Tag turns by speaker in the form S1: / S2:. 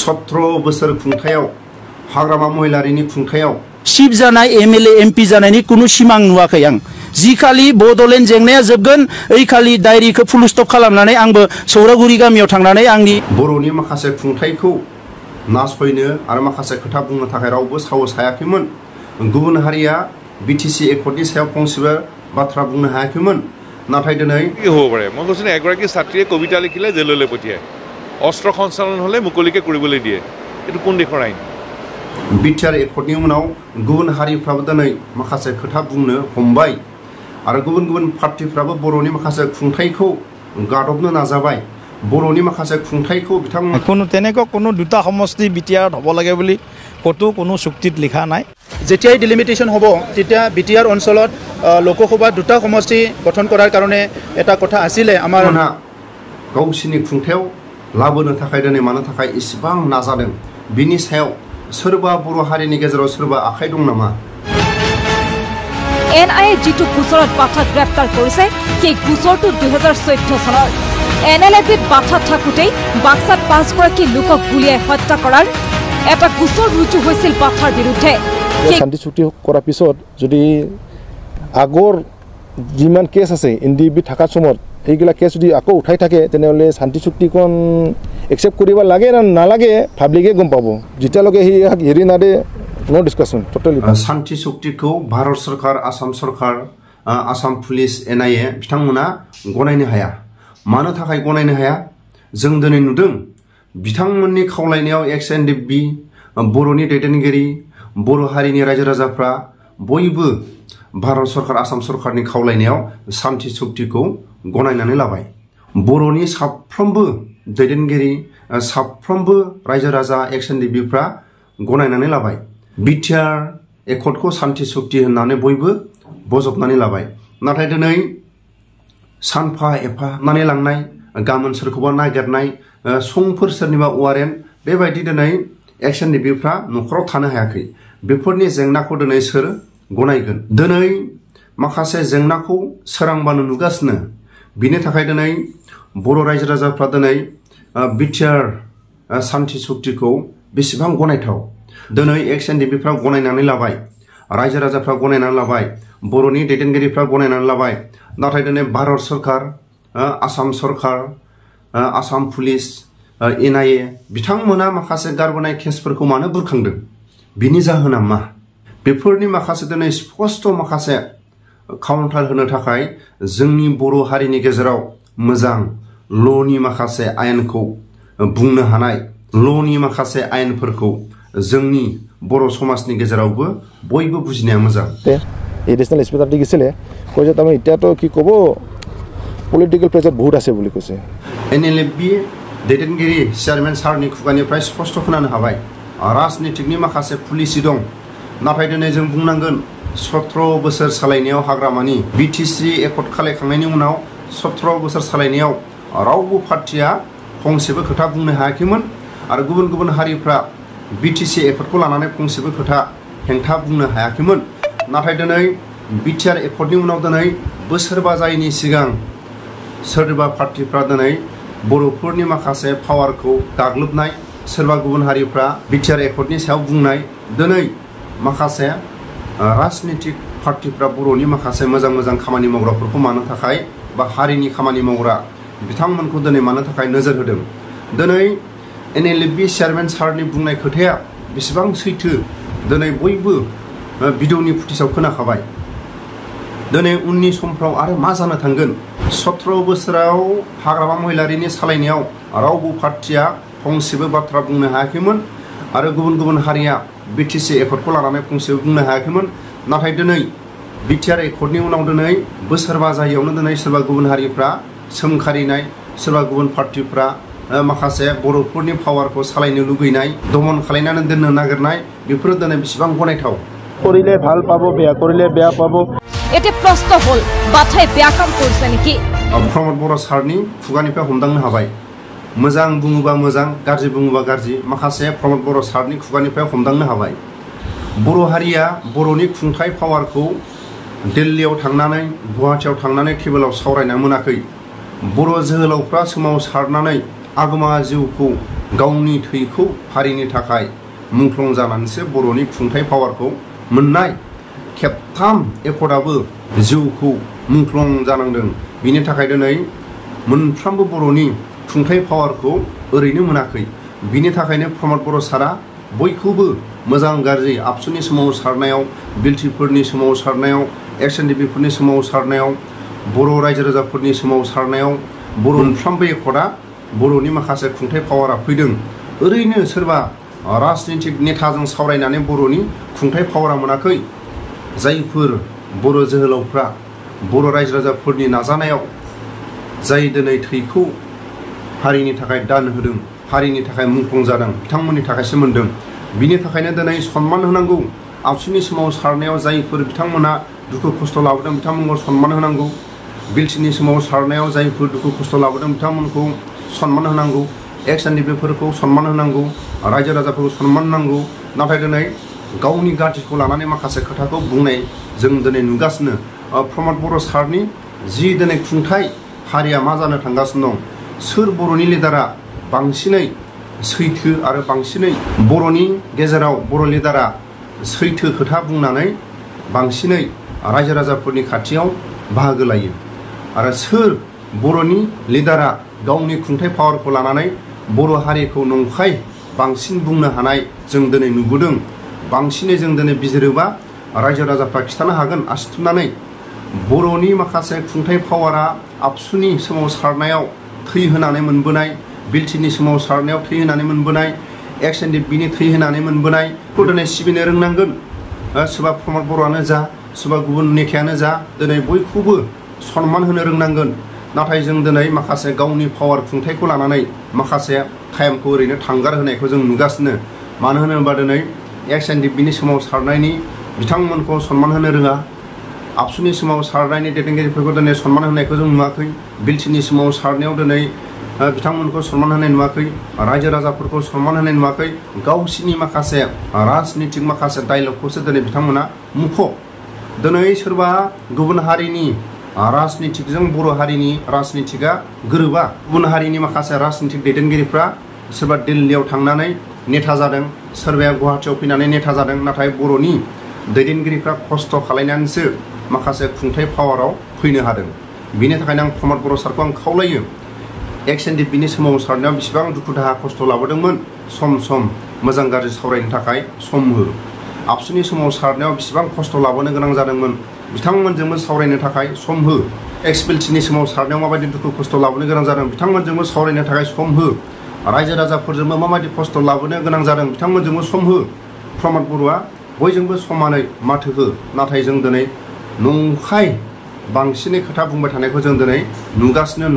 S1: 17 बोसोर खुंथायाव हाग्रामा महिलारिनि खुंथायाव
S2: शिव जानाय MLA MP जानायनि कुनु सिमां नुवाखै आं जि खालि बडलेण्ड जेंनाया जोबगोन ओइ खालि डायरिखौ फुल स्टप खालामनानै आंबो सौरागुरि गामियाव थांनानै आंनि
S1: बर'नि माखासे खुंथायखौ नासयनो आरो माखासे खोथा बुंनो थाखाय रावबो साहस हायाखैमोन गुबुन हारिया बिटिसि एकर्डनि सायाव फंसेबो बाथ्रा बुंनो हायाखैमोन नाथाय दिनै
S3: কি হ'ব পাৰে মই কৈছো এগৰাকী ছাত্ৰীয়ে কবিতা লিখিলে জেললৈ পঠিয়ায় অস্ত্ৰ সঞ্চালন হলে মুকলিকে কৰিবলৈ দিয়ে এটো কোন দেশৰ আইন
S1: बिटिआर एकर्डनि उनाव गुबुन हारिफ्राबो दिनै माखासे खोथा बुंनो हमबाय आरो गुबुन गुबुन पार्टिफ्राबो बर'नि माखासे खुंथायखौ गादबनो नाजाबाय बर'नि माखासे खुंथायखौ बिथांमोन
S4: কোনো তেনেকৈ কোনো দুটা সমষ্টি বিটিআৰ হ'ব লাগে বুলি কতো কোনো চুক্তিত লিখা নাই
S2: যেতিয়াই ডিলিমিটেশন হ'ব তেতিয়া বিটিআৰ অঞ্চলত লোকসভা দুটা সমষ্টি গঠন কৰাৰ কাৰণে এটা কথা আছিল আমাৰ
S1: गावसिनि खुंथायाव लाबोनो थाखाय दिनै मानो थाखाय इसेबां नाजादों बिनि सायाव सोरबा बर' हारिनि गेजेराव सोरबा आखाइ दं नामा
S5: एनआईए जितु गोचरत बाथा ग्रेप्तार करिছে সেই গোচৰটো 2014 চনৰ एनएलएफित बाथा थाकुते बाक्सात 5 गৰাকী লোকক গুলিয়াই হত্যা কৰাৰ এটা গোচৰ ৰুজু হৈছিল বাথাৰ বিৰুদ্ধে
S6: শান্তি চুক্তি কৰাৰ পিছত যদি আগৰ যিমান কেছ আছে এনডিবি থাকা সময়ত এইগিলা কেছ যদি আকৌ উঠাই থাকে তেনেহলে শান্তি চুক্তিখন एक्सेप्ट करिबा लागे ना नालागे पाब्लिके गम पाबो जितालगे हेरि नादे नो डिस्कशन टोटली
S1: शांति चुक्तिखौ भारत सरकार आसाम सरकार आसाम पुलिस एनआईए बिथांमोना गनायनो हाया मानो थाखाय गनायनो हाया जों दिनै नुदों बिथांमोननि खावलायनायाव एक्सएनडिबि बर'नि दैदेनगिरि बर' हारिनि रायजो राजाफ्रा बयबो भारत सरकार आसाम सरकारनि खावलायनायाव शांति चुक्तिखौ गनायनानै लाबाय बर'नि साफ्रोमबो दैदेनगिरि साफ्रोमबो रायजो राजा एक्सएनडिबिफ्रा गनायनानै लाबाय बिटिआर एकर्डखौ शांति चुक्ति होननानै बयबो बजबनानै लाबाय नाथाय दिनै सानफा एफा नानै लांनाय गामोन सोरखौबा नागिरनाय संफोर सोरनिबा वारेन्ट बेबायदि दिनै एक्सएनडिबिफ्रा नखराव थानो हायाखै बेफोरनि जेंनाखौ दिनै सोर गनायगोन दिनै माखासे जेंनाखौ सोरांबानो नुगासिनो बिनि थाखाय दिनै बर' रायजो राजाफ्रा दिनै बिटिआर शांति चुक्तिखौ बेसेबां गनायथाव दिनै एक्सएनडिबिफ्रा गनायनानै लाबाय रायजो राजाफ्रा गनायनानै लाबाय बर'नि दैदेनगिरिफ्रा गनायनानै लाबाय नाथाय दिनै भारत सरकार आसाम सरकार आसाम पुलिस एनआईए बिथांमोना माखासे गारबोनाय केसफोरखौ मानो बुरखांदों बिनि जाहोना मा बेफोरनि माखासे दिनै स्पष्ट माखासे काउन्टार होनो थाखाय जोंनि बर' हारिनि गेजेराव मोजां ल'नि माखासे आयेनखौ बुंनो हानाय ल'नि माखासे आयेनफोरखौ जोंनि बर' समाजनि गेजेरावबो बयबो बुजिनाया मोजां
S6: एडिशनेल एसपी गिছিলে কৈছে তাৰমানে এতিয়াতো কি ক'ব পলিটিকেল প্ৰেছাৰ বহুত আছে বুলি কৈছে
S1: एनएलएफबि दैदेनगिरि चेयारमेन सारनि खुगानिफ्राय स्पष्ट खोनानो हाबाय राजनीतिकनि माखासे पुलिसि दं नाथाय दिनै जों बुंनांगोन 17 बोसोर सालायनायाव हाग्रामानि बिटिसि एकर्ड खालायखांनायनि उनाव 17 बोसोर सालायनायाव रावबो पार्टिया फंसेबो खोथा बुंनो हायाखैमोन आरो गुबुन गुबुन हारिफ्रा बिटिसि एकर्डखौ लानानै फंसेबो खोथा हेंथा बुंनो हायाखैमोन नाथाय दिनै बिटिआर एकर्डनि उनाव दिनै बोसोरबा जायैनि सिगां सोरबा पार्टिफ्रा दिनै बर'फोरनि माखासे पावारखौ गाग्लोबनाय सोरबा गुबुन हारिफ्रा बिटिआर एकर्डनि सायाव बुंनाय दिनै माखासे राजनीतिक पार्टिफ्रा बर'नि माखासे मोजां मोजां खामानि मावग्राफोरखौ मानो थाखाय बा हारिनि खामानि मावग्रा बिथांमोनखौ दिनै मानो थाखाय नोजोर होदों दिनै एनएलएफबि चेयारमेन सारनि बुंनाय खोथाया बेसेबां सैथो दिनै बयबो भिडिअनि फुटेजाव खोनाखाबाय दिनै उननि समफ्राव आरो मा जानो थांगोन 17 बोसोराव हाग्रामा महिलारिनि सालायनायाव रावबो पार्टिया फंसेबो बाथ्रा बुंनो हायाखैमोन आरो गुबुन गुबुन हारिया बिटिसि एकर्डखौ लानानै फंसेबो बुंनो हायाखैमोन नाथाय दिनै बिटिआर एकर्डनि उनाव दिनै बोसोरबा जायैयावनो दिनै सोरबा गुबुन हारिफ्रा सोमखारिनाय सोरबा गुबुन पार्टिफ्रा माखासे बर'फोरनि पावारखौ सालायनो लुगैनाय दमन खालायनानै दोननो नागिरनाय बेफोरो दिनै बेसेबां गनायथाव
S6: কৰিলে ভাল পাব বেয়া কৰিলে বেয়া পাব
S5: এতে প্ৰশ্ন হল বাথাই বেয়া কাম কৰিছে নেকি
S1: प्रमद बर' सारनि खुगानिफ्राय हमदांनो हाबाय मोजां बुङोबा मोजां गाज्रि बुङोबा गाज्रि माखासे प्रमद बर' सारनि खुगानिफ्राय हमदांनो हाबाय बर' हारिया बर'नि खुंथाय पावारखौ दिल्लीयाव थांनानै गुवाहाटीयाव थांनानै टेबोलाव सावरायना मोनाखै बर' जोहोलावफ्रा सोमावसारनानै आगोमा जिउखौ गावनि थैखौ हारिनि थाखाय मुंख्लं जानानैसो बर'नि खुंथाय पावारखौ मोननाय खेबथाम एकर्डआबो जिउखौ मुंख्लं जानांदों। बिनि थाखाय दिनै मोनफ्रोमबो बर'नि खुंथाय पावारखौ ओरैनो मोनाखै। बिनि थाखायनो प्रमद बर' सारा बयखौबो मोजां गाज्रि आबसुनि सोमावसारनायाव, बिलटिफोरनि सोमावसारनायाव, XNDP-फोरनि सोमावसारनायाव, बर' रायजो राजाफोरनि सोमावसारनायाव बर' मोनफ्रोमबो एकर्डआ बर'नि माखासे खुंथाय पावारा फैदों। ओरैनो सोरबा राजनितिक नेताजों सावरायनानै बर'नि खुंथाय पावारा मोनाखै। जायफोर बर' जोहोलावफ्रा बर' रायजो राजाफोरनि नाजानायाव जाय दिनै थैखौ हारिनि थाखाय दान होदों, हारिनि थाखाय मुंख्लं जादों, बिथांमोननि थाखायसो मोनदों। बिनि थाखायनो दिनै सनमान होनांगौ। आबसुनि सोमावसारनायाव जायफोर बिथांमोना दुखु खस्थ' लाबोदों बिथांमोनखौ सनमान होनांगौ। बिलटिनि सोमावसारनायाव जायफोर दुखु खस्थ' लाबोदों बिथांमोनखौ सनमान होनांगौ। XNDP-फोरखौ सनमान होनांगौ, रायजो राजाफोरखौ सनमान होनांगौ। नाथाय दिनै गावनि गाज्रिखौ लानानै माखासे खोथाखौ बुंनाय जों दिनै नुगासिनो। प्रमद बर' सारनि जि दिनै खुंथाय हारिया मा जानो थांगासिनो दं, सोर बर'नि लिडारा बांसिनै सैथो आरो बांसिनै बर'नि गेजेराव बर' लिडारा सैथो खोथा बुंनानै बांसिनै रायजो राजाफोरनि खाथियाव बाहागो लायो आरो सोर बर'नि लिडारा गावनि खुंथाय पावारखौ लानानै बर' हारिखौ नंखाय बांसिन बुंनो हानाय जों दिनै नुबोदों। बांसिनै जों दिनै बिजिरोबा रायजो राजाफ्रा खिथानो हागोन आसि थुनानै बर'नि माखासे खुंथाय पावारा आबसुनि सोमावसारनायाव थै होनानै मोनबोनाय, बिलटिनि सोमावसारनायाव थै होनानै मोनबोनाय, XNDP-नि थै होनानै मोनबोनायखौ दिनै सिबिनो रोंनांगोन। सोरबा प्रमद बर'आनो जा, सोरबा गुबुन नेतायानो जा, दिनै बयखौबो सनमान होनो रोंनांगोन। नाथाय जों दिनै माखासे गावनि पावार खुंथायखौ लानानै माखासे टाइमखौ ओरैनो थांगार होनायखौ जों नुगासिनो। मानो होनोबा दिनै XNDP-नि सोमावसारनायनि बिथांमोनखौ सनमान होनो रोङा, आबसुनि सोमावसारनायनि दैदेनगिरिफोरखौ दिनै सनमान होनायखौ जों नुवाखै, बिलटिनि सोमावसारनायाव दिनै बिथांमोनखौ सनमान होनाय नुवाखै, रायजो राजाफोरखौ सनमान होनाय नुवाखै। गावसिनि माखासे राजनितिक माखासे डायलगखौसो दिनै बिथांमोना मुखुब। दिनै सोरबा गुबुन हारिनि राजनितिकजों बर' हारिनि राजनितिकआ गोरोबा। गुबुन हारिनि माखासे राजनितिक दैदेनगिरिफ्रा सोरबा दिल्लीयाव थांनानै नेता जादों, सोरबाया गुवाहाटियाव फैनानै नेता जादों। नाथाय बर'नि दैदेनगिरिफ्रा खस्थ' खालायनानैसो माखासे खुंथाय पावाराव फैनो हादों। बिनि थाखायनो आं प्रमद बर' सारखौ आं खावलायो, XNDP-नि सोमावसारनायाव बेसेबां दुखु दाहा खस्थ' लाबोदोंमोन, सम सम मोजां गाज्रि सावरायनो थाखाय सम हो। आबसुनि सोमावसारनायाव बेसेबां खस्थ' लाबोनो गोनां जादोंमोन, बिथांमोनजोंबो सावरायनो थाखाय सम हो। XBLTनि सोमावसारनायाव माबायदि दुखु खस्थ' लाबोनो गोनां जादों, बिथांमोनजोंबो सावरायनो थाखाय सम हो। रायजो राजाफोरजोंबो माबायदि खस्थ' लाबोनो गोनां जादों, बिथांमोनजोंबो सम हो। प्रमद बर'आ बयजोंबो समानै माथो हो। नाथाय जों दिनै नंखाय बांसिनै खोथा बुंबाय थानायखौ जों दिनै नुगासिनो।